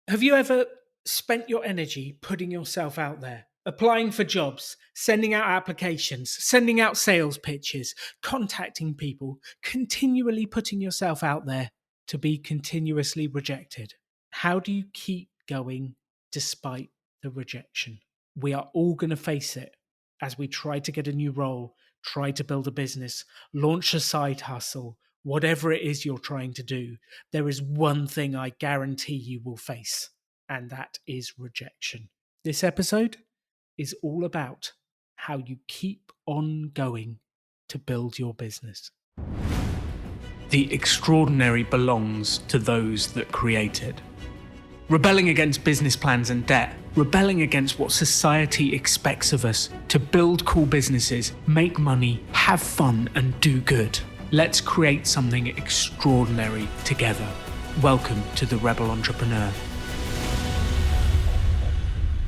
Have you ever spent your energy putting yourself out there, applying for jobs, sending out applications, sending out sales pitches, contacting people, continually putting yourself out there to be continuously rejected? How do you keep going despite the rejection? We are all going to face it as we try to get a new role, try to build a business, launch a side hustle, whatever it is you're trying to do. There is one thing I guarantee you will face, and that is rejection. This episode is all about how you keep on going to build your business. The extraordinary belongs to those that create it. Rebelling against business plans and debt, rebelling against what society expects of us to build cool businesses, make money, have fun, and do good. Let's create something extraordinary together. Welcome to the Rebel Entrepreneur.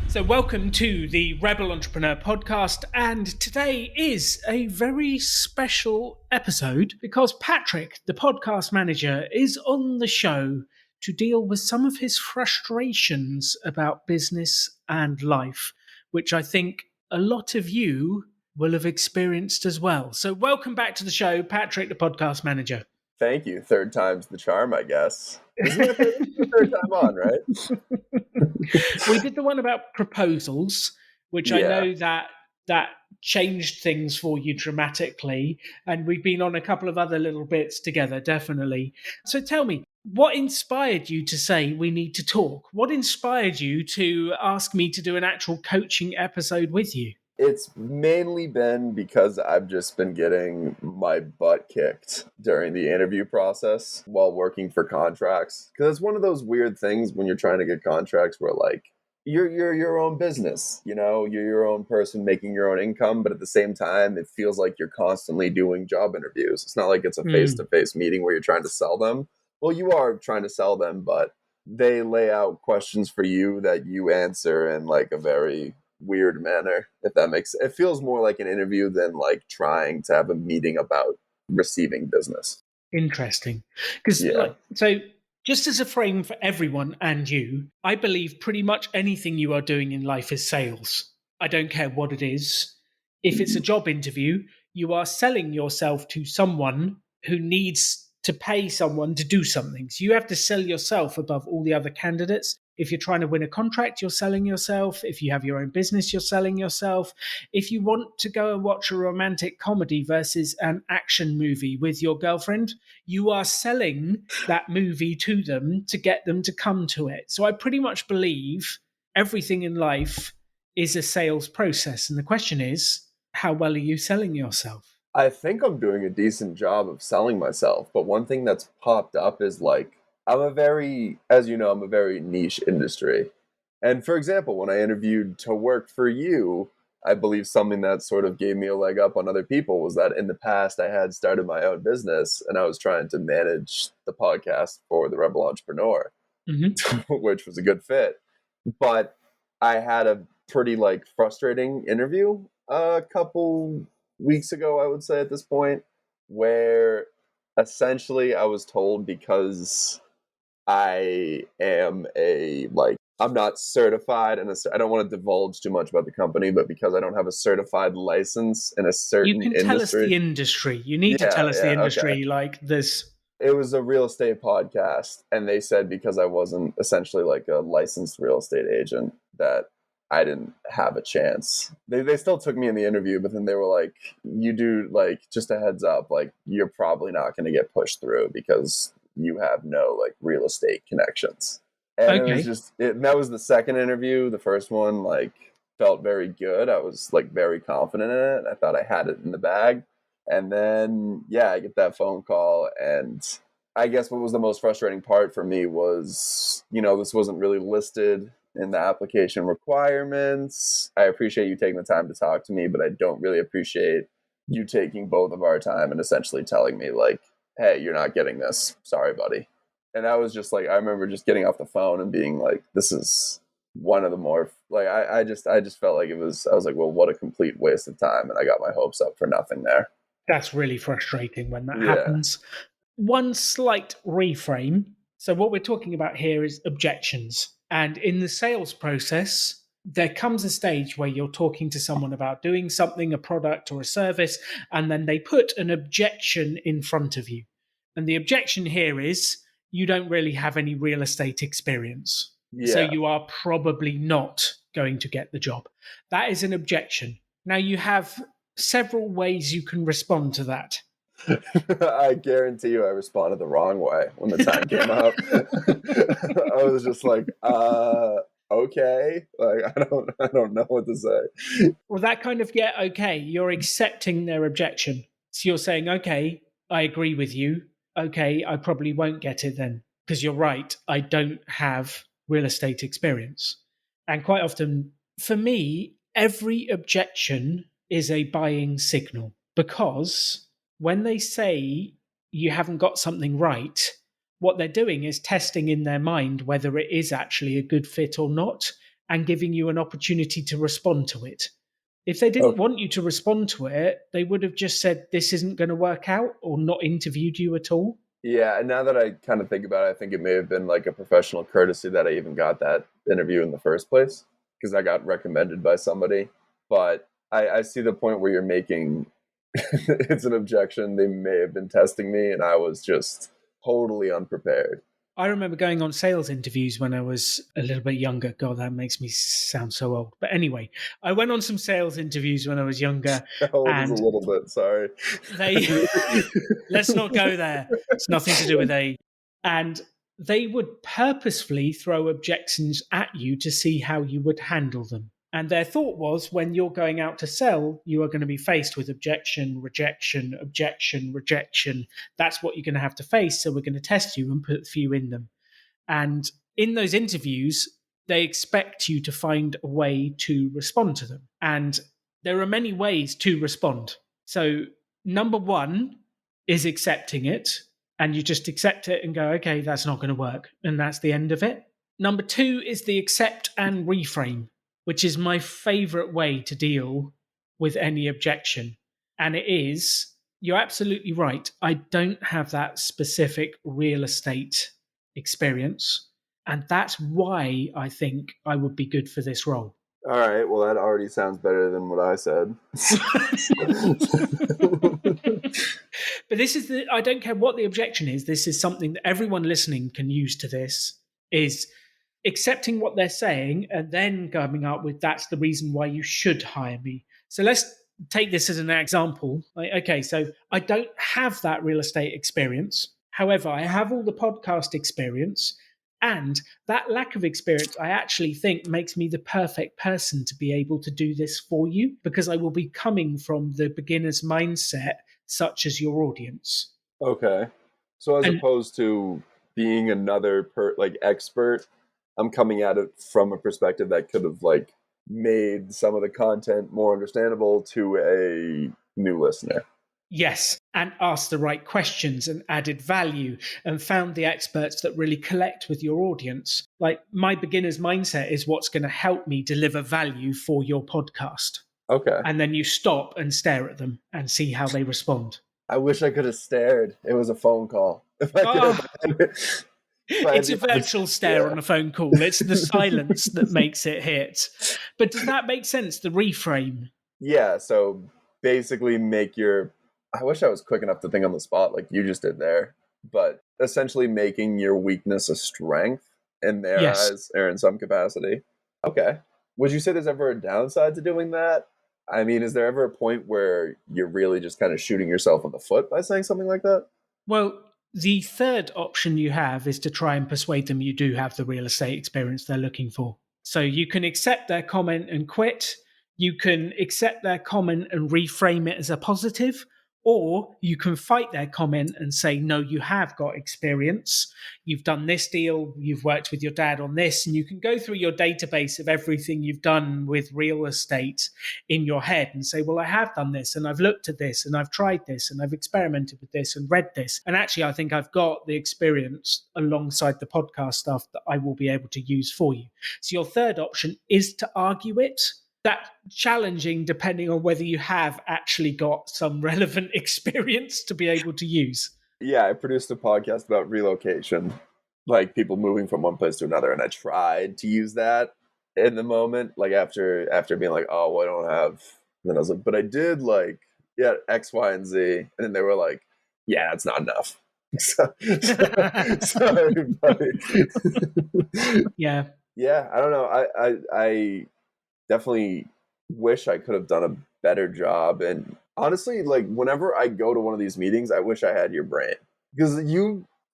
So welcome to the Rebel Entrepreneur podcast, and today is a very special episode because Patrick, the podcast manager, is on the show to deal with some of his frustrations about business and life, which I think a lot of you will have experienced as well. So welcome back to the show, Patrick, the podcast manager. Thank you. Third time's the charm, I guess. This is the third time on, right? We did the one about proposals, which I know that changed things for you dramatically. And we've been on a couple of other little bits together, definitely. So tell me, what inspired you to say we need to talk? What inspired you to ask me to do an actual coaching episode with you? It's mainly been because I've just been getting my butt kicked during the interview process while working for contracts. Because it's one of those weird things when you're trying to get contracts where, like, you're your own business, you know, you're your own person making your own income, but at the same time, it feels like you're constantly doing job interviews. It's not like it's a face-to-face meeting where you're trying to sell them. Well, you are trying to sell them, but they lay out questions for you that you answer in like a very weird manner, if that makes sense. It feels more like an interview than like trying to have a meeting about receiving business. Interesting. Because so just as a frame for everyone and you, I believe pretty much anything you are doing in life is sales. I don't care what it is. If it's a job interview, you are selling yourself to someone who needs to pay someone to do something. So you have to sell yourself above all the other candidates. If you're trying to win a contract, you're selling yourself. If you have your own business, you're selling yourself. If you want to go and watch a romantic comedy versus an action movie with your girlfriend, you are selling that movie to them to get them to come to it. So I pretty much believe everything in life is a sales process. And the question is, how well are you selling yourself? I think I'm doing a decent job of selling myself, but one thing that's popped up is like, as you know, I'm a very niche industry. And for example, when I interviewed to work for you, I believe something that sort of gave me a leg up on other people was that in the past I had started my own business and I was trying to manage the podcast for the Rebel Entrepreneur, which was a good fit. But I had a pretty like frustrating interview a couple weeks ago, I would say at this point, where essentially I was told because I am I'm not certified, and I don't want to divulge too much about the company, but because I don't have a certified license in a certain industry. You can tell us the industry. You need to tell us the industry, okay. Like this. It was a real estate podcast, and they said because I wasn't essentially like a licensed real estate agent that I didn't have a chance. They still took me in the interview, but then they were like, you do, like, just a heads up, like, you're probably not going to get pushed through because you have no, like, real estate connections. And It was just, that was the second interview. The first one, like, felt very good. I was, like, very confident in it. I thought I had it in the bag. And then, I get that phone call, and I guess what was the most frustrating part for me was, this wasn't really listed in the application requirements. I appreciate you taking the time to talk to me, but I don't really appreciate you taking both of our time and essentially telling me like, hey, you're not getting this. Sorry, buddy. And I was just like, I remember just getting off the phone and being like, this is one of the more, like, I just felt like I was like, well, what a complete waste of time. And I got my hopes up for nothing there. That's really frustrating when that happens. One slight reframe. So what we're talking about here is objections. And in the sales process, there comes a stage where you're talking to someone about doing something, a product or a service, and then they put an objection in front of you. And the objection here is you don't really have any real estate experience. So Yeah. you are probably not going to get the job. That is an objection. Now you have several ways you can respond to that. I guarantee you I responded the wrong way when the time came up. I was just like, okay. Like I don't know what to say. Well, that kind of, yeah, okay, you're accepting their objection. So you're saying, okay, I agree with you. Okay, I probably won't get it then. Because you're right, I don't have real estate experience. And quite often, for me, every objection is a buying signal. Because when they say you haven't got something right, what they're doing is testing in their mind whether it is actually a good fit or not and giving you an opportunity to respond to it. If they didn't Okay. want you to respond to it, they would have just said this isn't going to work out or not interviewed you at all. Yeah, and now that I kind of think about it, I think it may have been like a professional courtesy that I even got that interview in the first place because I got recommended by somebody. But I see the point where you're making it's an objection. They may have been testing me, and I was just totally unprepared. I remember going on sales interviews when I was a little bit younger. God, that makes me sound so old. But anyway, I went on some sales interviews when I was younger, Old is a and little bit, sorry. they let's not go there. It's nothing to do with age. And they would purposefully throw objections at you to see how you would handle them. And their thought was when you're going out to sell, you are going to be faced with objection, rejection, objection, rejection. That's what you're going to have to face. So we're going to test you and put a few in them. And in those interviews, they expect you to find a way to respond to them. And there are many ways to respond. So, number one is accepting it. And you just accept it and go, okay, that's not going to work. And that's the end of it. Number two is the accept and reframe, which is my favorite way to deal with any objection. And it is, you're absolutely right. I don't have that specific real estate experience. And that's why I think I would be good for this role. All right, well, that already sounds better than what I said. But this is I don't care what the objection is. This is something that everyone listening can use to this is accepting what they're saying and then coming up with that's the reason why you should hire me. So let's take this as an example. Okay, so I don't have that real estate experience. However, I have all the podcast experience. And that lack of experience, I actually think, makes me the perfect person to be able to do this for you because I will be coming from the beginner's mindset, such as your audience. Okay. So as opposed to being another expert, I'm coming at it from a perspective that could have made some of the content more understandable to a new listener. Yes, and asked the right questions and added value and found the experts that really collect with your audience. Like my beginner's mindset is what's going to help me deliver value for your podcast. Okay. And then you stop and stare at them and see how they respond. I wish I could have stared. It was a phone call. If I could it's a virtual stare on a phone call. It's the silence that makes it hit. But does that make sense, the reframe? Yeah, so basically I wish I was quick enough to think on the spot like you just did there, but essentially making your weakness a strength in their eyes or in some capacity. Okay. Would you say there's ever a downside to doing that? I mean, is there ever a point where you're really just kind of shooting yourself in the foot by saying something like that? Well, the third option you have is to try and persuade them you do have the real estate experience they're looking for. So you can accept their comment and quit. You can accept their comment and reframe it as a positive. Or you can fight their comment and say, no, you have got experience. You've done this deal. You've worked with your dad on this. And you can go through your database of everything you've done with real estate in your head and say, well, I have done this and I've looked at this and I've tried this and I've experimented with this and read this. And actually, I think I've got the experience alongside the podcast stuff that I will be able to use for you. So your third option is to argue it. That's challenging depending on whether you have actually got some relevant experience to be able to use. Yeah, I produced a podcast about relocation. like people moving from one place to another, and I tried to use that in the moment, like after being like, oh, well, I don't have. And then I was like, but I did like, yeah, X, Y, and Z, and then they were like, yeah, that's not enough. Sorry, buddy. Yeah. Yeah, I don't know. I definitely wish I could have done a better job. And honestly, like whenever I go to one of these meetings, I wish I had your brain because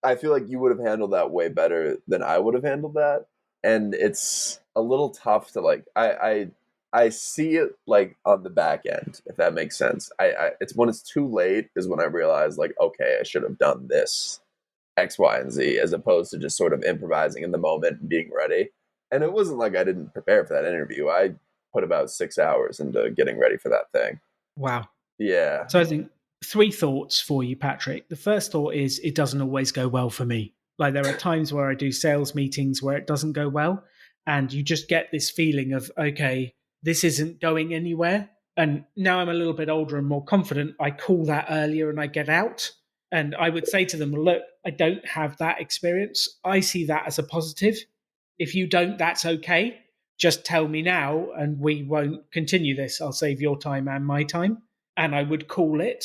I feel like you would have handled that way better than I would have handled that. And it's a little tough to like, I see it like on the back end, if that makes sense. It's when it's too late is when I realize like, okay, I should have done this X, Y, and Z as opposed to just sort of improvising in the moment and being ready. And it wasn't like I didn't prepare for that interview. I put about 6 hours into getting ready for that thing. Wow. Yeah. So I think 3 thoughts for you, Patrick. The first thought is it doesn't always go well for me. Like there are times where I do sales meetings where it doesn't go well, and you just get this feeling of, okay, this isn't going anywhere. And now I'm a little bit older and more confident. I call that earlier and I get out. And I would say to them, look, I don't have that experience. I see that as a positive. If you don't, that's okay. Just tell me now and we won't continue this. I'll save your time and my time. And I would call it.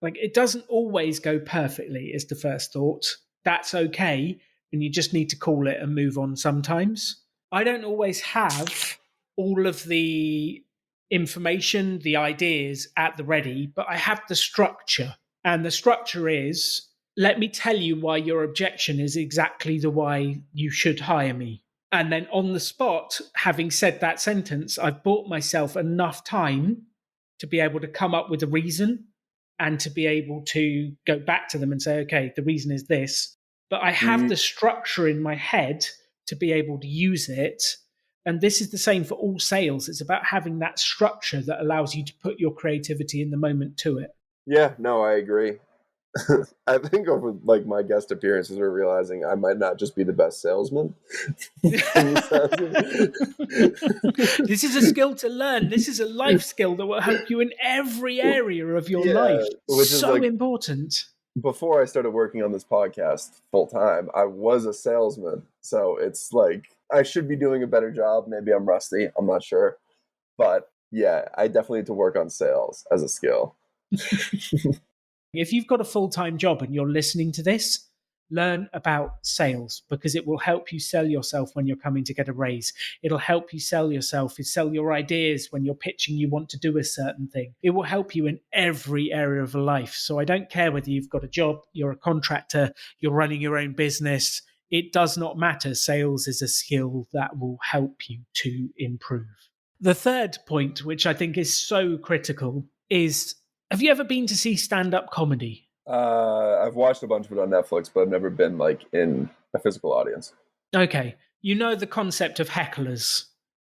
Like it doesn't always go perfectly, is the first thought. That's okay. And you just need to call it and move on sometimes. I don't always have all of the information, the ideas at the ready, but I have the structure. And the structure is, let me tell you why your objection is exactly the why you should hire me. And then on the spot, having said that sentence, I've bought myself enough time to be able to come up with a reason and to be able to go back to them and say, okay, the reason is this. But I have the structure in my head to be able to use it. And this is the same for all sales. It's about having that structure that allows you to put your creativity in the moment to it. Yeah, no, I agree. I think over like my guest appearances, we're realizing I might not just be the best salesman. This is a skill to learn. This is a life skill that will help you in every area of your life. Which is so like, important. Before I started working on this podcast full time, I was a salesman. So it's like I should be doing a better job. Maybe I'm rusty. I'm not sure. But yeah, I definitely need to work on sales as a skill. If you've got a full-time job and you're listening to this, learn about sales because it will help you sell yourself when you're coming to get a raise. It'll help you sell yourself, sell your ideas when you're pitching you want to do a certain thing. It will help you in every area of life. So I don't care whether you've got a job, you're a contractor, you're running your own business. It does not matter. Sales is a skill that will help you to improve. The third point, which I think is so critical, is have you ever been to see stand-up comedy? I've watched a bunch of it on Netflix, but I've never been like in a physical audience. Okay. You know the concept of hecklers.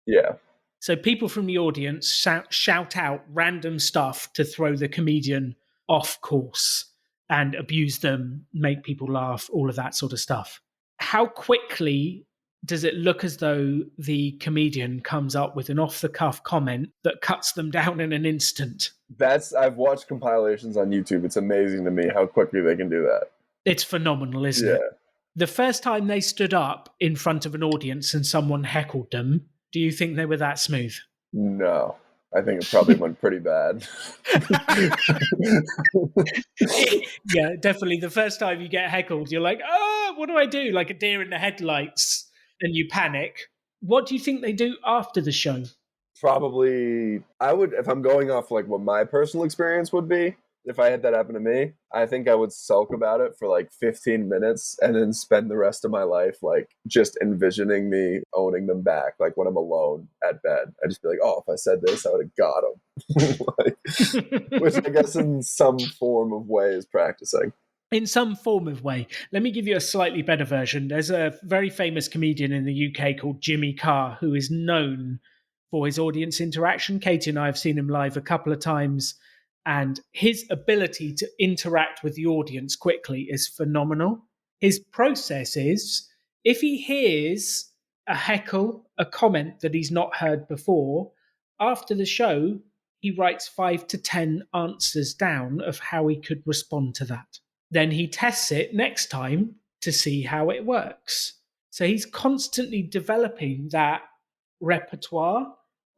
Yeah. So people from the audience shout out random stuff to throw the comedian off course and abuse them, make people laugh, all of that sort of stuff. How quickly does it look as though the comedian comes up with an off-the-cuff comment that cuts them down in an instant? I've watched compilations on YouTube. It's amazing to me how quickly they can do that. It's phenomenal, isn't it? The first time they stood up in front of an audience and someone heckled them, do you think they were that smooth? No. I think it probably went pretty bad. Yeah, definitely. The first time you get heckled, you're like, oh, what do I do? Like a deer in the headlights, and you panic. What do you think they do after the show? Probably, I would, if I'm going off like what my personal experience would be, if I had that happen to me, I think I would sulk about it for like 15 minutes and then spend the rest of my life like just envisioning me owning them back. Like when I'm alone at bed, I'd just be like, oh, if I said this, I would have got them. Which I guess in some form of way is practicing. In some form of way. Let me give you a slightly better version. There's a very famous comedian in the UK called Jimmy Carr who is known for his audience interaction. Katie and I have seen him live a couple of times, and his ability to interact with the audience quickly is phenomenal. His process is, if he hears a heckle, a comment that he's not heard before, after the show, he writes 5 to 10 answers down of how he could respond to that. Then he tests it next time to see how it works. So he's constantly developing that repertoire,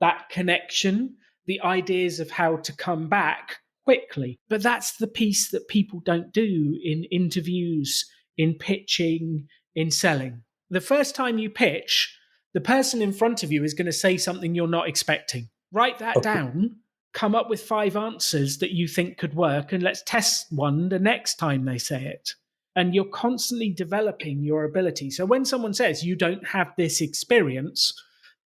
that connection, the ideas of how to come back quickly. But that's the piece that people don't do in interviews, in pitching, in selling. The first time you pitch, the person in front of you is going to say something you're not expecting. Write that down, come up with 5 answers that you think could work, and let's test one the next time they say it. And you're constantly developing your ability. So when someone says you don't have this experience,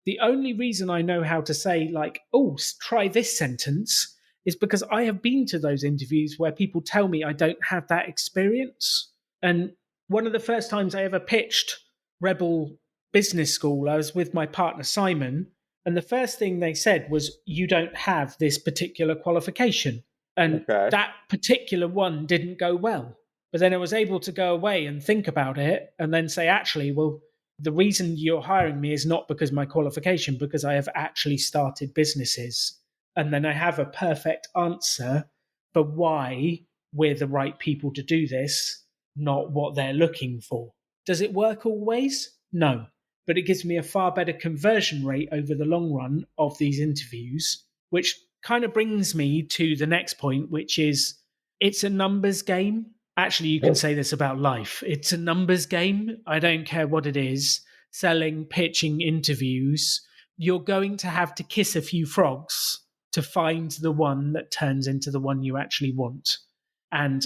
the only reason I know how to say, like, oh, try this sentence is because I have been to those interviews where people tell me I don't have that experience. And one of the first times I ever pitched Rebel Business School, I was with my partner Simon, and the first thing they said was, you don't have this particular qualification. And that particular one didn't go well. But then I was able to go away and think about it and then say, actually, well, the reason you're hiring me is not because my qualification, because I have actually started businesses. And then I have a perfect answer for why we're the right people to do this, not what they're looking for. Does it work always? No. But it gives me a far better conversion rate over the long run of these interviews, which kind of brings me to the next point, which is it's a numbers game. Actually, you can say this about life. It's a numbers game. I don't care what it is. Selling, pitching, interviews. You're going to have to kiss a few frogs to find the one that turns into the one you actually want. And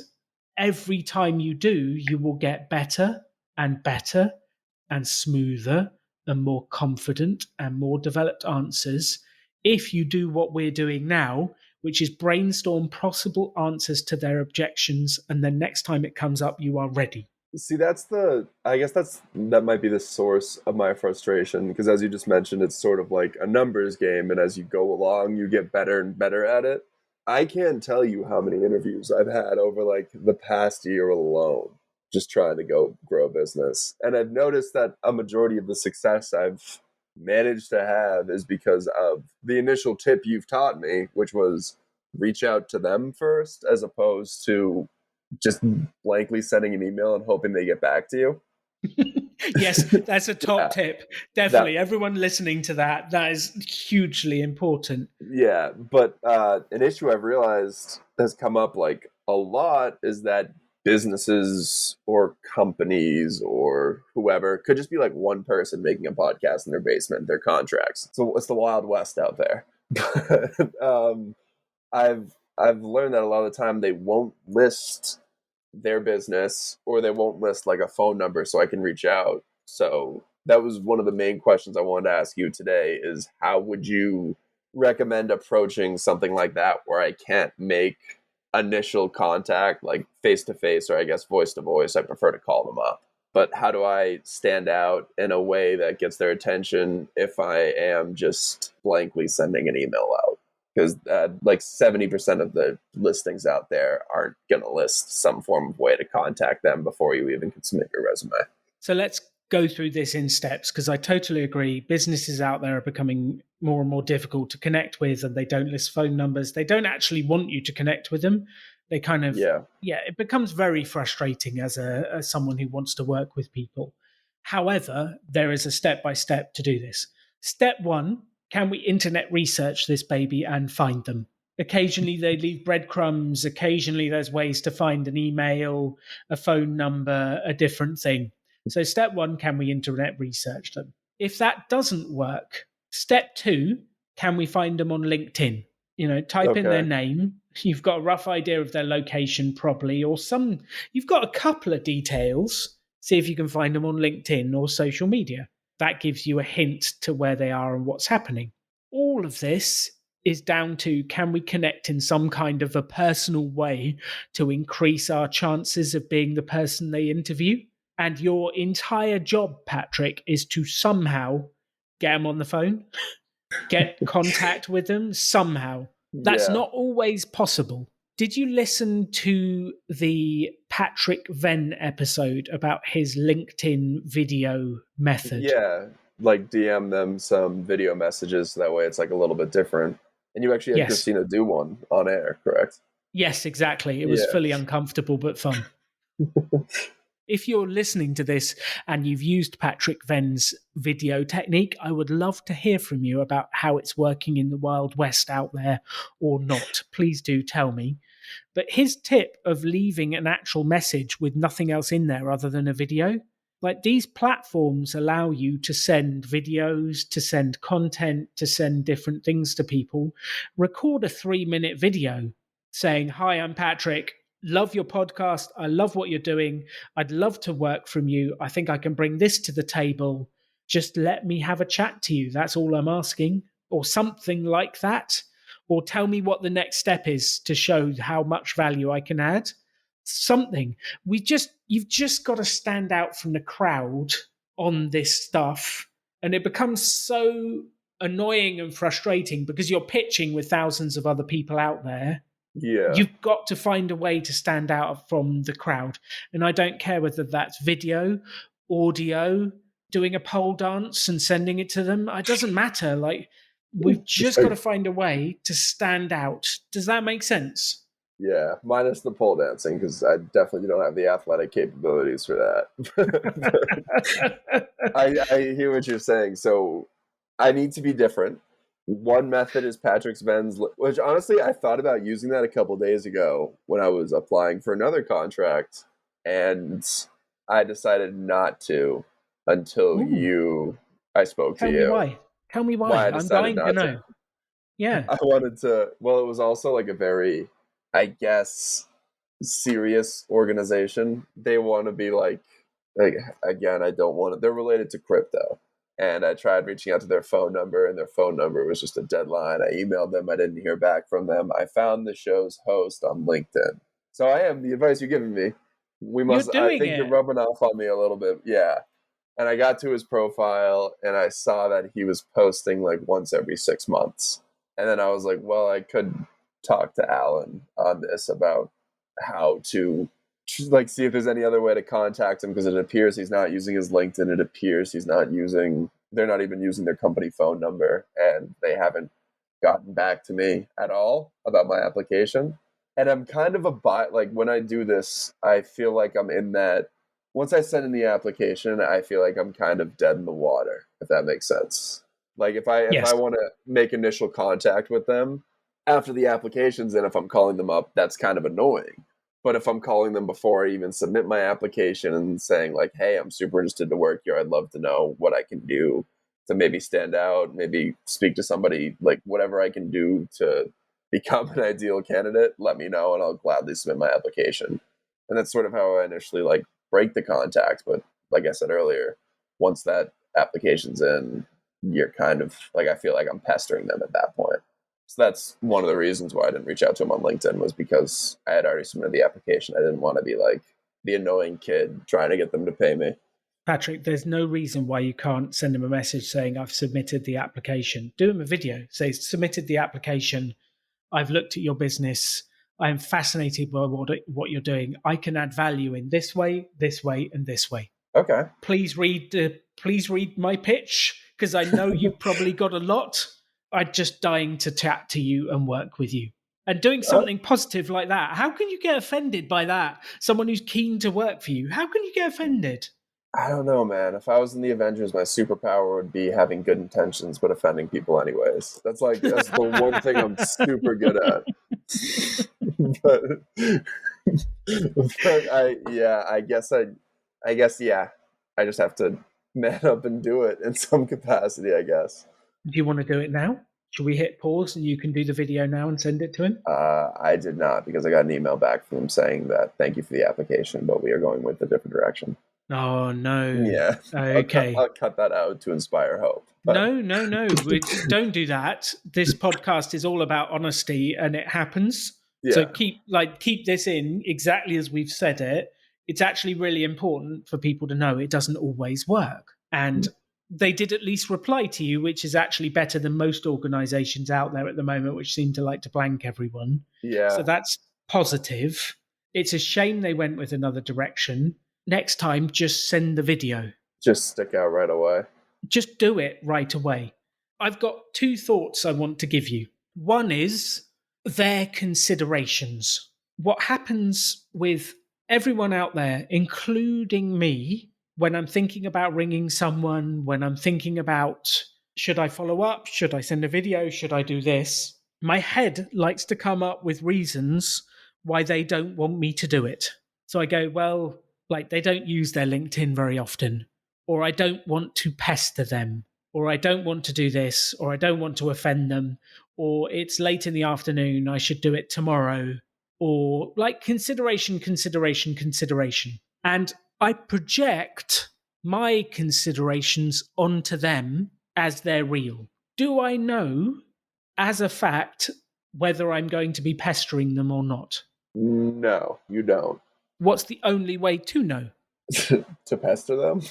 every time you do, you will get better and better and smoother and more confident and more developed answers if you do what we're doing now, which is brainstorm possible answers to their objections, and then next time it comes up, you are ready. See, I guess that might be the source of my frustration, because as you just mentioned, it's sort of like a numbers game, and as you go along, you get better and better at it. I can't tell you how many interviews I've had over like the past year alone, just trying to grow a business. And I've noticed that a majority of the success I've managed to have is because of the initial tip you've taught me, which was reach out to them first, as opposed to just blankly sending an email and hoping they get back to you. Yes, that's a top tip. Definitely. Everyone listening to that is hugely important. Yeah, but an issue I've realized has come up like a lot is that businesses or companies or whoever could just be like one person making a podcast in their basement, their contracts. So it's the Wild West out there. I've learned that a lot of the time they won't list their business, or they won't list like a phone number so I can reach out. So that was one of the main questions I wanted to ask you today, is how would you recommend approaching something like that where I can't make initial contact like face to face, or I guess voice to voice? I prefer to call them up. But how do I stand out in a way that gets their attention if I am just blankly sending an email out? Because like 70% of the listings out there aren't going to list some form of way to contact them before you even can submit your resume. So let's go through this in steps, because I totally agree. Businesses out there are becoming more and more difficult to connect with, and they don't list phone numbers. They don't actually want you to connect with them. They kind of, it becomes very frustrating as someone who wants to work with people. However, there is a step-by-step to do this. Step 1, can we internet research this baby and find them? Occasionally they leave breadcrumbs. Occasionally there's ways to find an email, a phone number, a different thing. So step 1, can we internet research them? If that doesn't work, step 2, can we find them on LinkedIn? Type in their name. You've got a rough idea of their location probably, or you've got a couple of details. See if you can find them on LinkedIn or social media. That gives you a hint to where they are and what's happening. All of this is down to, can we connect in some kind of a personal way to increase our chances of being the person they interview? And your entire job, Patrick, is to somehow get them on the phone, get contact with them somehow. That's not always possible. Did you listen to the Patrick Venn episode about his LinkedIn video method? Yeah, like DM them some video messages so that way it's like a little bit different. And you actually had Christina do one on air, correct? Yes, exactly. It was fully uncomfortable but fun. If you're listening to this and you've used Patrick Venn's video technique, I would love to hear from you about how it's working in the Wild West out there or not. Please do tell me. But his tip of leaving an actual message with nothing else in there other than a video, like these platforms allow you to send videos, to send content, to send different things to people. Record a 3-minute video saying, "Hi, I'm Patrick. Love your podcast. I love what you're doing. I'd love to work from you. I think I can bring this to the table. Just let me have a chat to you. That's all I'm asking." Or something like that. Or tell me what the next step is to show how much value I can add. Something. You've just got to stand out from the crowd on this stuff. And it becomes so annoying and frustrating because you're pitching with thousands of other people out there. Yeah. You've got to find a way to stand out from the crowd. And I don't care whether that's video, audio, doing a pole dance and sending it to them. It doesn't matter. Like, we've just got to find a way to stand out. Does that make sense? Yeah, minus the pole dancing, because I definitely don't have the athletic capabilities for that. I hear what you're saying. So I need to be different. One method is Patrick Venn's, which honestly I thought about using that a couple days ago when I was applying for another contract, and I decided not to until I spoke to you. Tell me why. I'm dying to know. Yeah. I wanted to. Well, it was also like a very, I guess, serious organization. They want to be like again, I don't want to. They're related to crypto. And I tried reaching out to their phone number, and their phone number was just a deadline. I emailed them. I didn't hear back from them. I found the show's host on LinkedIn. So I am the advice you're giving me. You're rubbing off on me a little bit. Yeah. And I got to his profile, and I saw that he was posting like once every 6 months. And then I was like, well, I could talk to Alan on this about how to like see if there's any other way to contact him, because it appears he's not using his LinkedIn. It appears they're not even using their company phone number, and they haven't gotten back to me at all about my application. And I'm kind of like when I do this, I feel like I'm in that. Once I send in the application, I feel like I'm kind of dead in the water, if that makes sense. Like if I want to make initial contact with them after the application's in, if I'm calling them up, that's kind of annoying. But if I'm calling them before I even submit my application and saying like, hey, I'm super interested to work here, I'd love to know what I can do to maybe stand out, maybe speak to somebody, like whatever I can do to become an ideal candidate, let me know and I'll gladly submit my application. And that's sort of how I initially like break the contact. But like I said earlier, once that application's in, you're kind of like, I feel like I'm pestering them at that point. So that's one of the reasons why I didn't reach out to him on LinkedIn, was because I had already submitted the application. I didn't want to be like the annoying kid trying to get them to pay me. Patrick, there's no reason why you can't send him a message saying, I've submitted the application. Do him a video. Say, submitted the application. I've looked at your business. I'm fascinated by what you're doing. I can add value in this way, and this way. Okay. Please read my pitch, because I know you've probably got a lot. I'm just dying to chat to you and work with you. And doing something positive like that, how can you get offended by that? Someone who's keen to work for you, how can you get offended? I don't know, man. If I was in the Avengers, my superpower would be having good intentions but offending people anyways. That's the one thing I'm super good at. but I guess I just have to man up and do it in some capacity, I guess. Do you want to do it now? Should we hit pause and you can do the video now and send it to him? I did not, because I got an email back from him saying that thank you for the application, but we are going with a different direction. Oh, no. Yeah. Okay. I'll cut that out to inspire hope. But... No. Don't do that. This podcast is all about honesty, and it happens. Yeah. So keep this in exactly as we've said it. It's actually really important for people to know it doesn't always work. And they did at least reply to you, which is actually better than most organizations out there at the moment, which seem to like to blank everyone. Yeah. So that's positive. It's a shame they went with another direction. Next time, just send the video. Just stick out right away. Just do it right away. I've got 2 thoughts I want to give you. One is their considerations. What happens with everyone out there, including me, when I'm thinking about ringing someone, when I'm thinking about should I follow up, should I send a video, should I do this, my head likes to come up with reasons why they don't want me to do it. So I go, well, like they don't use their LinkedIn very often, or I don't want to pester them, or I don't want to do this, or I don't want to offend them, or it's late in the afternoon, I should do it tomorrow, or like consideration. And I project my considerations onto them as they're real. Do I know as a fact whether I'm going to be pestering them or not? No, you don't. What's the only way to know? To pester them?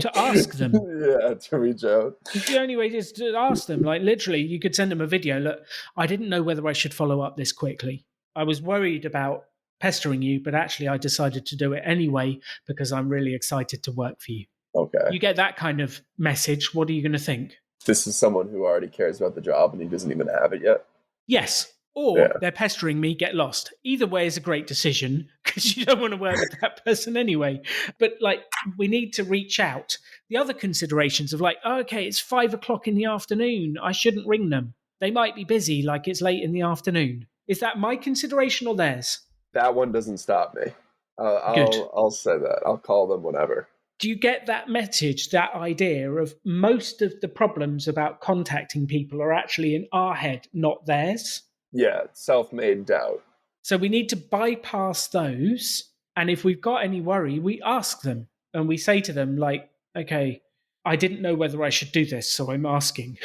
To ask them. Yeah, to reach out. The only way is to ask them. Like literally, you could send them a video. Look, I didn't know whether I should follow up this quickly. I was worried about pestering you, but actually I decided to do it anyway because I'm really excited to work for you. Okay. You get that kind of message. What are you going to think? This is someone who already cares about the job and he doesn't even have it yet. Yes. Or they're pestering me, get lost. Either way is a great decision because you don't want to work with that person anyway. But like, we need to reach out. The other considerations of like, oh, okay, it's 5 o'clock in the afternoon. I shouldn't ring them. They might be busy, like it's late in the afternoon. Is that my consideration or theirs? That one doesn't stop me. I'll say that. I'll call them whenever. Do you get that message, that idea of most of the problems about contacting people are actually in our head, not theirs? Yeah, self-made doubt. So we need to bypass those. And if we've got any worry, we ask them and we say to them, like, okay, I didn't know whether I should do this, so I'm asking.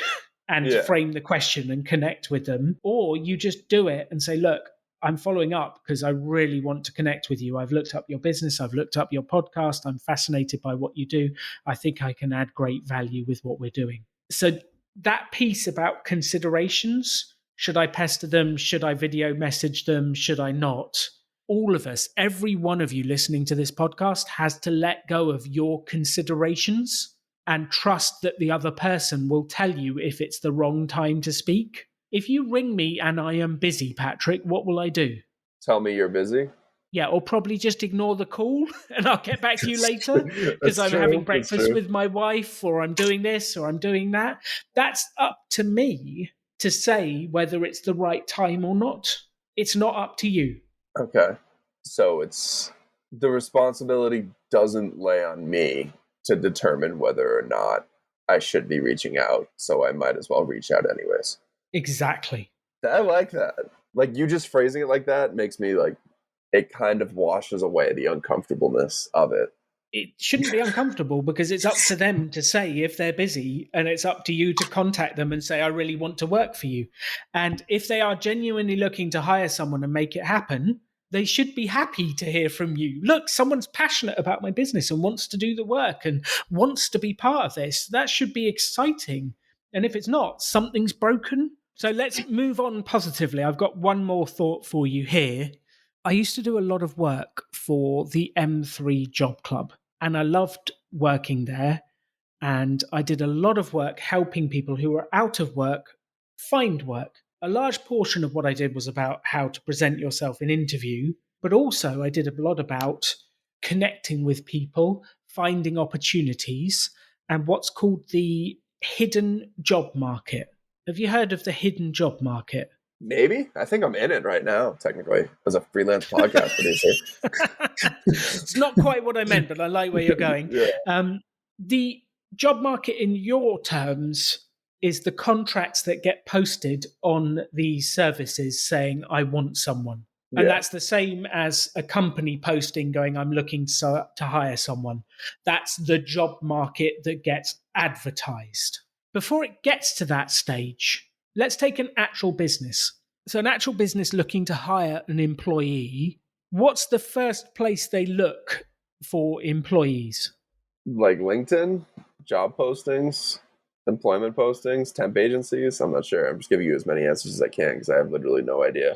And frame the question and connect with them. Or you just do it and say, look, I'm following up because I really want to connect with you. I've looked up your business. I've looked up your podcast. I'm fascinated by what you do. I think I can add great value with what we're doing. So that piece about considerations, should I pester them? Should I video message them? Should I not? All of us, every one of you listening to this podcast has to let go of your considerations and trust that the other person will tell you if it's the wrong time to speak. If you ring me and I am busy, Patrick, what will I do? Tell me you're busy? Yeah, or probably just ignore the call and I'll get back to you later because I'm having breakfast with my wife, or I'm doing this or I'm doing that. That's up to me to say whether it's the right time or not. It's not up to you. Okay. So it's the responsibility doesn't lay on me to determine whether or not I should be reaching out. So I might as well reach out anyways. Exactly. I like that. Like, you just phrasing it like that makes me like, it kind of washes away the uncomfortableness of it. It shouldn't be uncomfortable because it's up to them to say if they're busy, and it's up to you to contact them and say, I really want to work for you. And if they are genuinely looking to hire someone and make it happen, they should be happy to hear from you. Look, someone's passionate about my business and wants to do the work and wants to be part of this. That should be exciting. And if it's not, something's broken. So let's move on positively. I've got one more thought for you here. I used to do a lot of work for the M3 Job Club, and I loved working there. And I did a lot of work helping people who were out of work find work. A large portion of what I did was about how to present yourself in interview, but also I did a lot about connecting with people, finding opportunities, and what's called the hidden job market. Have you heard of the hidden job market? Maybe. I think I'm in it right now, technically, as a freelance podcast producer. It's not quite what I meant, but I like where you're going. Yeah. The job market in your terms is the contracts that get posted on these services saying, I want someone. And that's the same as a company posting going, I'm looking to hire someone. That's the job market that gets advertised. Before it gets to that stage, let's take an actual business. So an actual business looking to hire an employee, what's the first place they look for employees? Like LinkedIn, job postings, employment postings, temp agencies. I'm not sure. I'm just giving you as many answers as I can because I have literally no idea.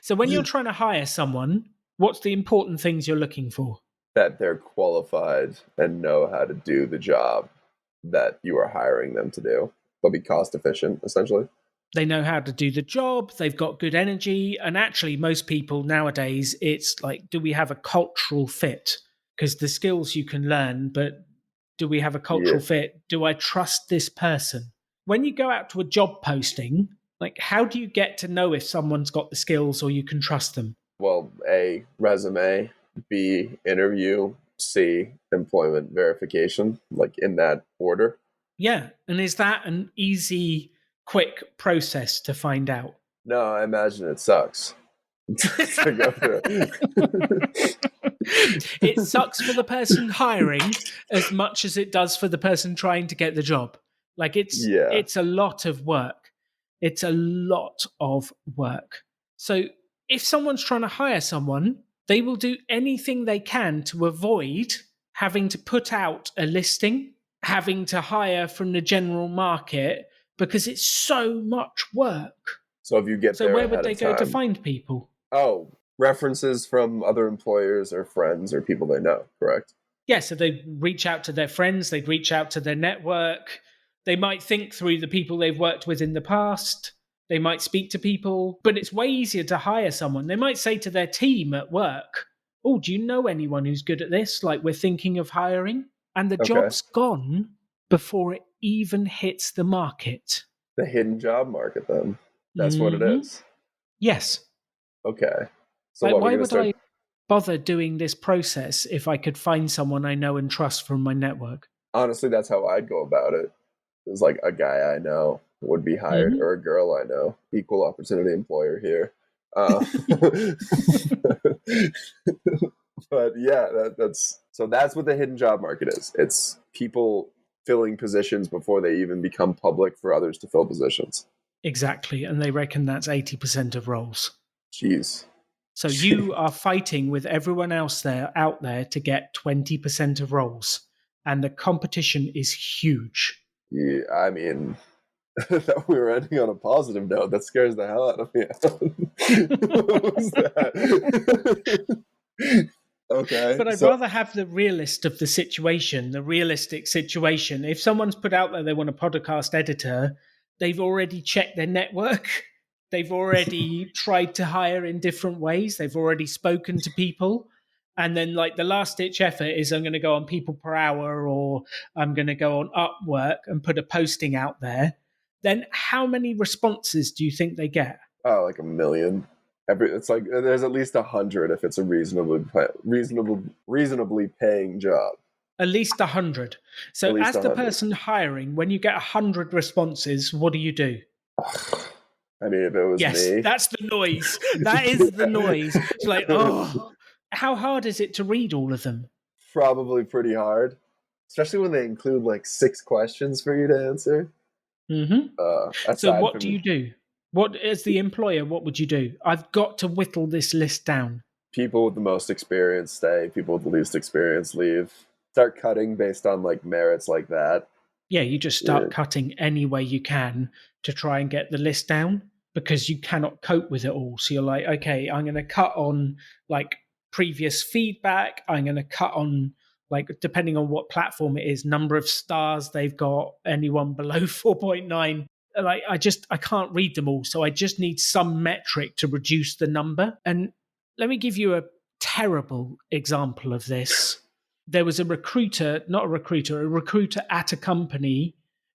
So when you're trying to hire someone, what's the important things you're looking for? That they're qualified and know how to do the job that you are hiring them to do. They'll be cost efficient, essentially. They know how to do the job. They've got good energy. And actually, most people nowadays, it's like, do we have a cultural fit? Because the skills you can learn, but do we have a Yeah. cultural fit? Do I trust this person? When you go out to a job posting, like, how do you get to know if someone's got the skills or you can trust them? Well, A, resume, B, interview, C, employment verification, like in that order. Yeah. And is that an easy, quick process to find out? No, I imagine it sucks to go through. It sucks for the person hiring as much as it does for the person trying to get the job. Like Yeah. it's a lot of work. It's a lot of work. So if someone's trying to hire someone, they will do anything they can to avoid having to put out a listing, having to hire from the general market because it's so much work. So if you get So there where would ahead they of go to time, find people? oh, references from other employers or friends or people they know, correct? Yeah, so they'd reach out to their friends, they'd reach out to their network. They might think through the people they've worked with in the past. They might speak to people, but it's way easier to hire someone. They might say to their team at work, oh, do you know anyone who's good at this? Like, we're thinking of hiring. And the Okay. job's gone before it even hits the market. The hidden job market, then. That's what it is. Yes. Okay. So Like, what, we're why going to would start... I bother doing this process if I could find someone I know and trust from my network? Honestly, that's how I'd go about it. It's like a guy I know would be hired, or a girl I know. Equal opportunity employer here. But yeah, that's what the hidden job market is. It's people filling positions before they even become public for others to fill positions. Exactly. And they reckon that's 80% of roles. Jeez. So you are fighting with everyone else out there to get 20% of roles. And the competition is huge. Yeah, I mean, I thought we were ending on a positive note. That scares the hell out of me. What was that? Okay. But I'd rather have the realist of the situation, the realistic situation. If someone's put out there they want a podcast editor, they've already checked their network. They've already tried to hire in different ways. They've already spoken to people. And then, like, the last ditch effort is I'm going to go on People Per Hour or I'm going to go on Upwork and put a posting out there. Then how many responses do you think they get? Oh, like a million. It's like there's at least 100 if it's a reasonably paying job. At least 100. So At least as the 100. person hiring, when you get 100 responses, what do you do? I mean, if it was Yes, me, that's the noise. That is the noise. It's like, oh, how hard is it to read all of them? probably pretty hard, especially when they include like 6 questions for you to answer. So Aside what from do you do? What, as the employer, what would you do? I've got to whittle this list down. people with the most experience stay, people with the least experience leave. Start cutting based on like merits like that. Yeah, you just start Yeah. cutting any way you can to try and get the list down because you cannot cope with it all. So you're like, okay, I'm going to cut on like previous feedback. I'm going to cut on, like, depending on what platform it is, number of stars they've got, anyone below 4.9. Like, I can't read them all. So I just need some metric to reduce the number. And let me give you a terrible example of this. There was a recruiter at a company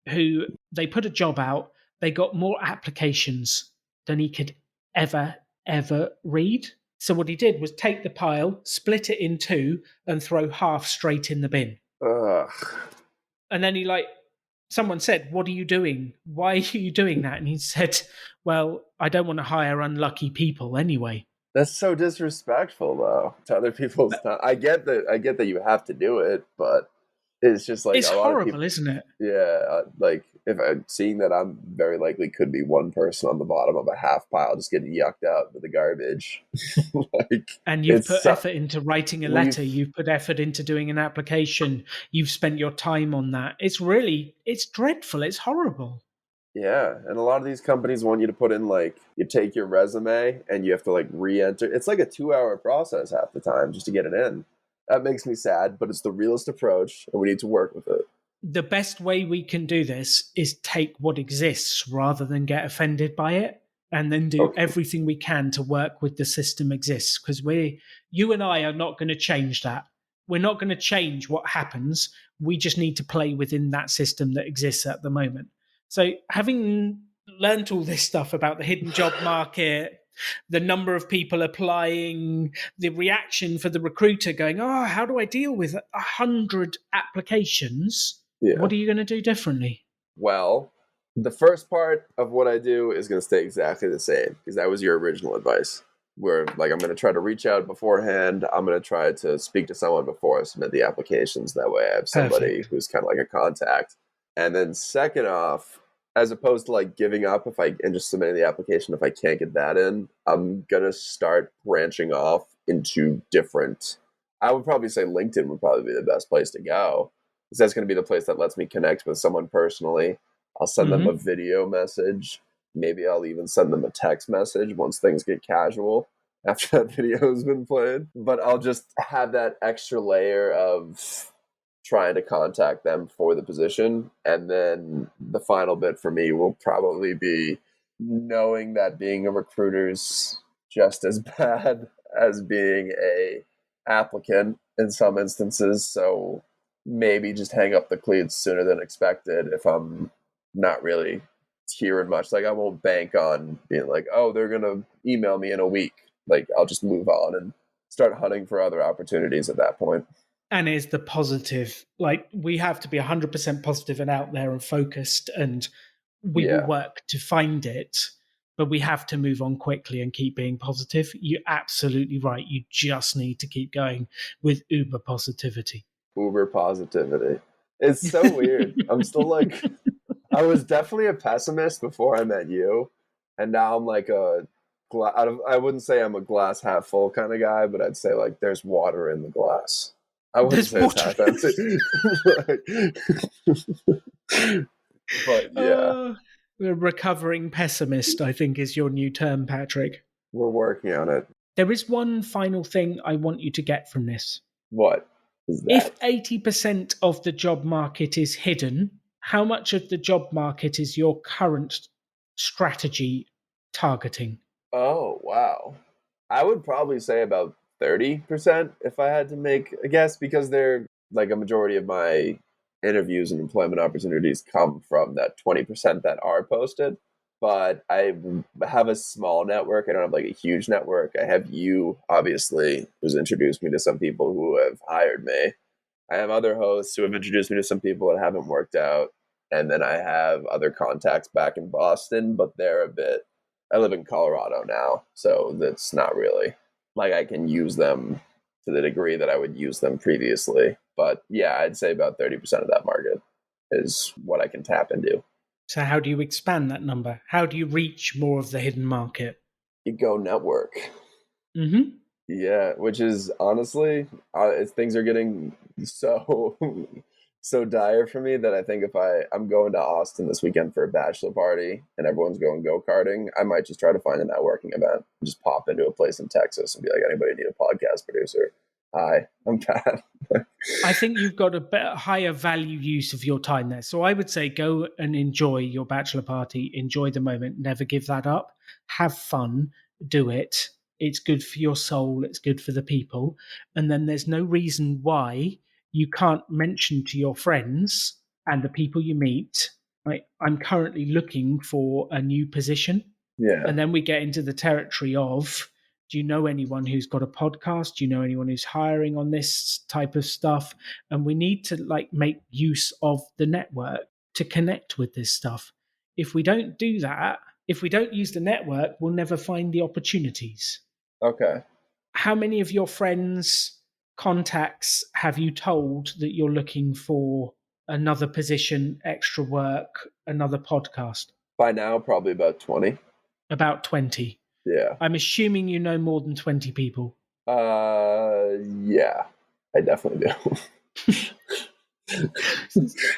who they put a job out. They got more applications than he could ever read. So what he did was take the pile, split it in two, and throw half straight in the bin. Ugh. And then someone said, "What are you doing? Why are you doing that?" And he said, "Well, I don't want to hire unlucky people anyway." That's so disrespectful, though, to other people's time. I get that you have to do it, but it's just like It's a lot of people. horrible, isn't it? Yeah, like if I'm seeing that, I'm very likely could be one person on the bottom of a half pile just getting yucked out with the garbage. Like, And you've put so- effort into writing a letter. You've put effort into doing an application. You've spent your time on that. It's dreadful. It's horrible. Yeah, and a lot of these companies want you to put in like you take your resume and you have to like re-enter. It's like a 2-hour process half the time just to get it in. That makes me sad, but it's the realist approach, and we need to work with it. the best way we can do this is take what exists rather than get offended by it, and then do Okay. everything we can to work with the system exists, because you and I are not going to change that. We're not going to change what happens. We just need to play within that system that exists at the moment. So having learned all this stuff about the hidden job market, the number of people applying, the reaction for the recruiter going, oh, how do I deal with 100 applications? Yeah. What are you going to do differently? Well, the first part of what I do is going to stay exactly the same, because that was your original advice. Where, like, I'm going to try to reach out beforehand. I'm going to try to speak to someone before I submit the applications. That way I have somebody Perfect. who's kind of like a contact. And then second off, as opposed to like giving up and just submitting the application if I can't get that in, I'm going to start branching off into different. I would probably say LinkedIn would probably be the best place to go, because that's going to be the place that lets me connect with someone personally. I'll send them a Mm-hmm. video message. Maybe I'll even send them a text message once things get casual after that video has been played. But I'll just have that extra layer of trying to contact them for the position. And then the final bit for me will probably be knowing that being a recruiter's just as bad as being a applicant in some instances. So maybe just hang up the cleats sooner than expected if I'm not really hearing much. Like, I won't bank on being like, oh, they're gonna email me in a week. Like, I'll just move on and start hunting for other opportunities at that point. And is the positive, like, we have to be 100% positive and out there and focused, and we will Yeah. work to find it, but we have to move on quickly and keep being positive. You're absolutely right. You just need to keep going with uber positivity. Uber positivity. It's so weird. I'm still like, I was definitely a pessimist before I met you, and now I'm like I wouldn't say I'm a glass half full kind of guy, but I'd say like there's water in the glass. I wouldn't There's say it's water. half empty. But yeah, A recovering pessimist, I think, is your new term, Patrick. we're working on it. There is one final thing I want you to get from this. What is If that? 80% of the job market is hidden, how much of the job market is your current strategy targeting? Oh, wow. I would probably say about 30% if I had to make a guess, because they're like a majority of my interviews and employment opportunities come from that 20% that are posted. But I have a small network. I don't have like a huge network. I have you, obviously, who's introduced me to some people who have hired me. I have other hosts who have introduced me to some people that haven't worked out. And then I have other contacts back in Boston, but they're a bit. I live in Colorado now, so that's not really like I can use them to the degree that I would use them previously. But yeah, I'd say about 30% of that market is what I can tap into. So, how do you expand that number? How do you reach more of the hidden market? You go network. Mm-hmm. Yeah, which is honestly, things are getting so so dire for me that I think if I'm going to Austin this weekend for a bachelor party and everyone's going go karting, I might just try to find a networking event and just pop into a place in Texas and be like, anybody need a podcast producer? Hi, I'm Pat. I think you've got a better, higher value use of your time there. So I would say go and enjoy your bachelor party, enjoy the moment, never give that up, have fun, do it. It's good for your soul, it's good for the people. And then there's no reason why you can't mention to your friends and the people you meet, like, I'm currently looking for a new position. Yeah. And then we get into the territory of, do you know anyone who's got a podcast? Do you know anyone who's hiring on this type of stuff? And we need to like make use of the network to connect with this stuff. If we don't do that, if we don't use the network, we'll never find the opportunities. Okay. How many of your friends, contacts have you told that you're looking for another position, extra work, another podcast? By now, probably about 20. About 20. Yeah. I'm assuming you know more than 20 people. Yeah, I definitely do.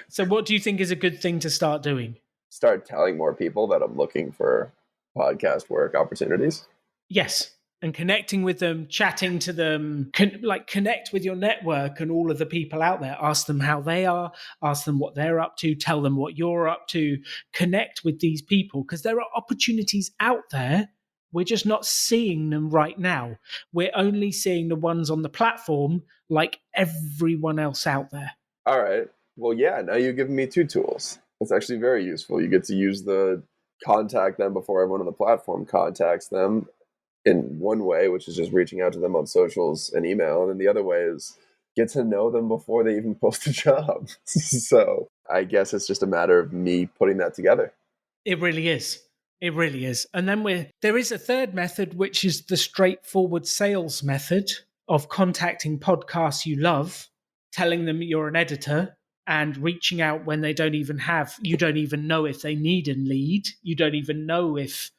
So, what do you think is a good thing to start doing? Start telling more people that I'm looking for podcast work opportunities. Yes. and connecting with them, chatting to them, connect with your network and all of the people out there. Ask them how they are, ask them what they're up to, tell them what you're up to, connect with these people because there are opportunities out there. We're just not seeing them right now. We're only seeing the ones on the platform like everyone else out there. All right. Well, yeah, now you've given me two tools. It's actually very useful. You get to use the contact them before everyone on the platform contacts them in one way, which is just reaching out to them on socials and email. And then the other way is get to know them before they even post a job. So I guess it's just a matter of me putting that together. It really is. It really is. And then there is a third method, which is the straightforward sales method of contacting podcasts you love, telling them you're an editor, and reaching out when you don't even know if they need a lead. You don't even know if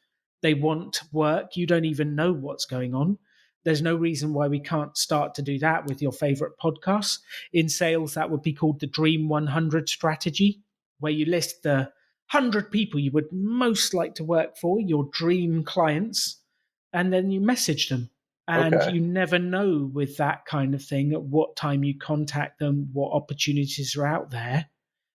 they want work. You don't even know what's going on. There's no reason why we can't start to do that with your favorite podcasts. In sales, that would be called the Dream 100 strategy, where you list the 100 people you would most like to work for, your dream clients, and then you message them. And you never know with that kind of thing at what time you contact them, what opportunities are out there.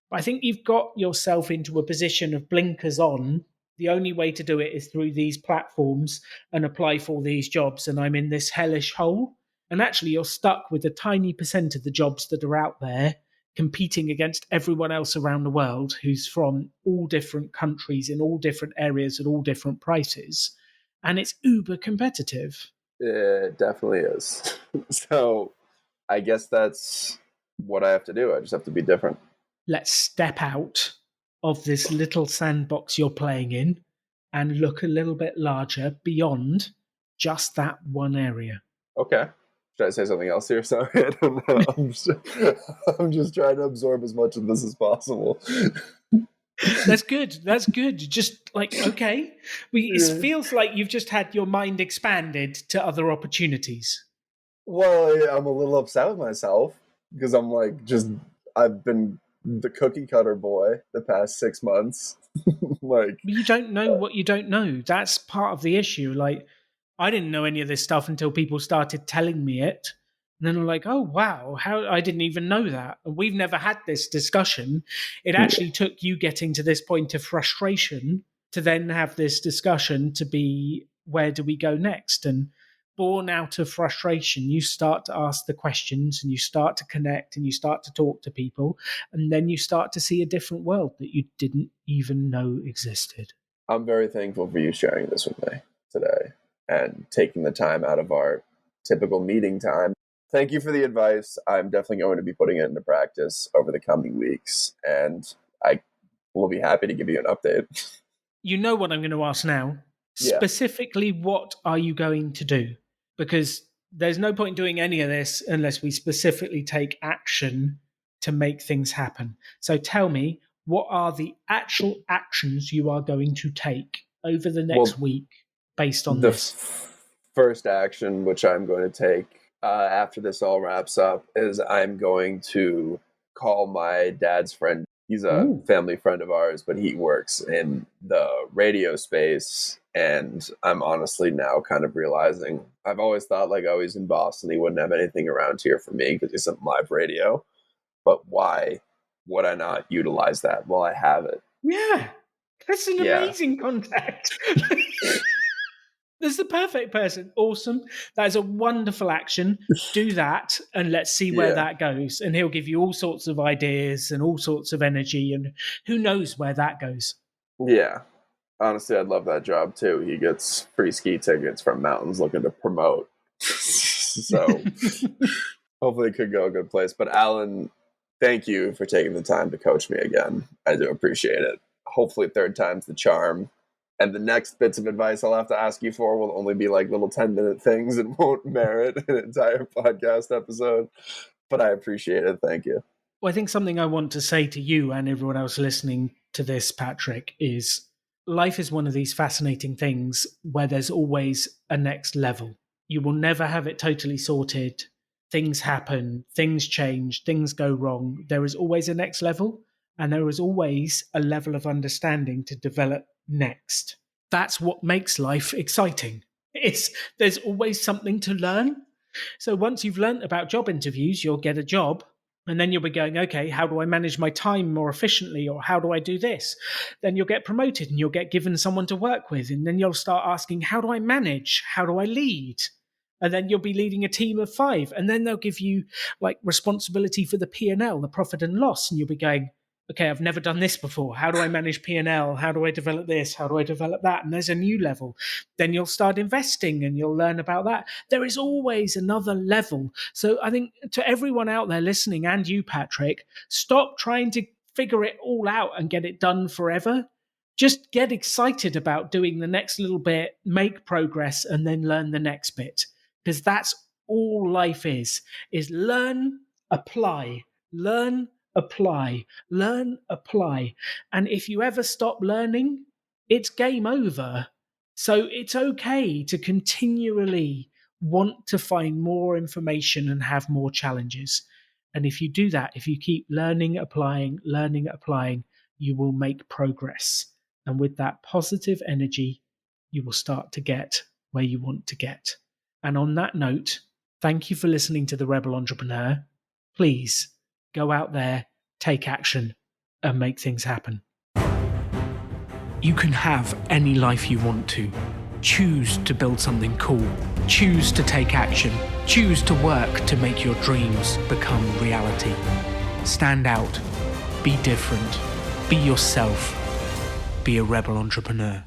But I think you've got yourself into a position of blinkers on. The only way to do it is through these platforms and apply for these jobs. And I'm in this hellish hole. And actually, you're stuck with a tiny percent of the jobs that are out there competing against everyone else around the world who's from all different countries in all different areas at all different prices. And it's uber competitive. It definitely is. So I guess that's what I have to do. I just have to be different. Let's step out of this little sandbox you're playing in and look a little bit larger beyond just that one area. Okay. Should I say something else here? Sorry, I don't know. I'm just trying to absorb as much of this as possible. That's good. That's good. Just okay. It feels like you've just had your mind expanded to other opportunities. Well, I'm a little upset with myself because I'm I've been the cookie cutter boy the past 6 months. But you don't know what you don't know. That's part of the issue. I didn't know any of this stuff until people started telling me it. And then I'm like, oh, wow, how I didn't even know that. And we've never had this discussion. It actually took you getting to this point of frustration to then have this discussion to be, where do we go next? And born out of frustration, you start to ask the questions and you start to connect and you start to talk to people. And then you start to see a different world that you didn't even know existed. I'm very thankful for you sharing this with me today and taking the time out of our typical meeting time. Thank you for the advice. I'm definitely going to be putting it into practice over the coming weeks, and I will be happy to give you an update. You know what I'm going to ask now? Yeah. Specifically, what are you going to do? Because there's no point doing any of this unless we specifically take action to make things happen. So tell me, what are the actual actions you are going to take over the next week based on this? First action, which I'm going to take after this all wraps up, is I'm going to call my dad's friend. He's a family friend of ours, but he works in the radio space. And I'm honestly now kind of realizing I've always thought he's in Boston. He wouldn't have anything around here for me because he's on live radio. But why would I not utilize that while I have it? Yeah, that's an amazing contact. That's the perfect person. Awesome. That is a wonderful action. Do that and let's see where that goes. And he'll give you all sorts of ideas and all sorts of energy. And who knows where that goes. Yeah. Honestly, I'd love that job too. He gets free ski tickets from mountains looking to promote. So hopefully it could go a good place. But Alan, thank you for taking the time to coach me again. I do appreciate it. Hopefully third time's the charm. And the next bits of advice I'll have to ask you for will only be little 10-minute things and won't merit an entire podcast episode. But I appreciate it. Thank you. Well, I think something I want to say to you and everyone else listening to this, Patrick, is life is one of these fascinating things where there's always a next level. You will never have it totally sorted. Things happen, things change, things go wrong. There is always a next level, and there is always a level of understanding to develop next. That's what makes life exciting. There's always something to learn. So once you've learnt about job interviews, you'll get a job. And then you'll be going, okay, how do I manage my time more efficiently? Or how do I do this? Then you'll get promoted and you'll get given someone to work with. And then you'll start asking, how do I manage? How do I lead? And then you'll be leading a team of 5. And then they'll give you like responsibility for the P&L, the profit and loss. And you'll be going, okay, I've never done this before. How do I manage P&L? How do I develop this? How do I develop that? And there's a new level. Then you'll start investing and you'll learn about that. There is always another level. So I think to everyone out there listening, and you, Patrick, stop trying to figure it all out and get it done forever. Just get excited about doing the next little bit, make progress, and then learn the next bit. Because that's all life is learn, apply, learn, apply, learn, apply. And if you ever stop learning, it's game over. So it's okay to continually want to find more information and have more challenges. And if you do that, if you keep learning, applying, you will make progress. And with that positive energy, you will start to get where you want to get. And on that note, thank you for listening to The Rebel Entrepreneur. Please go out there, take action, and make things happen. You can have any life you want to. Choose to build something cool. Choose to take action. Choose to work to make your dreams become reality. Stand out. Be different. Be yourself. Be a rebel entrepreneur.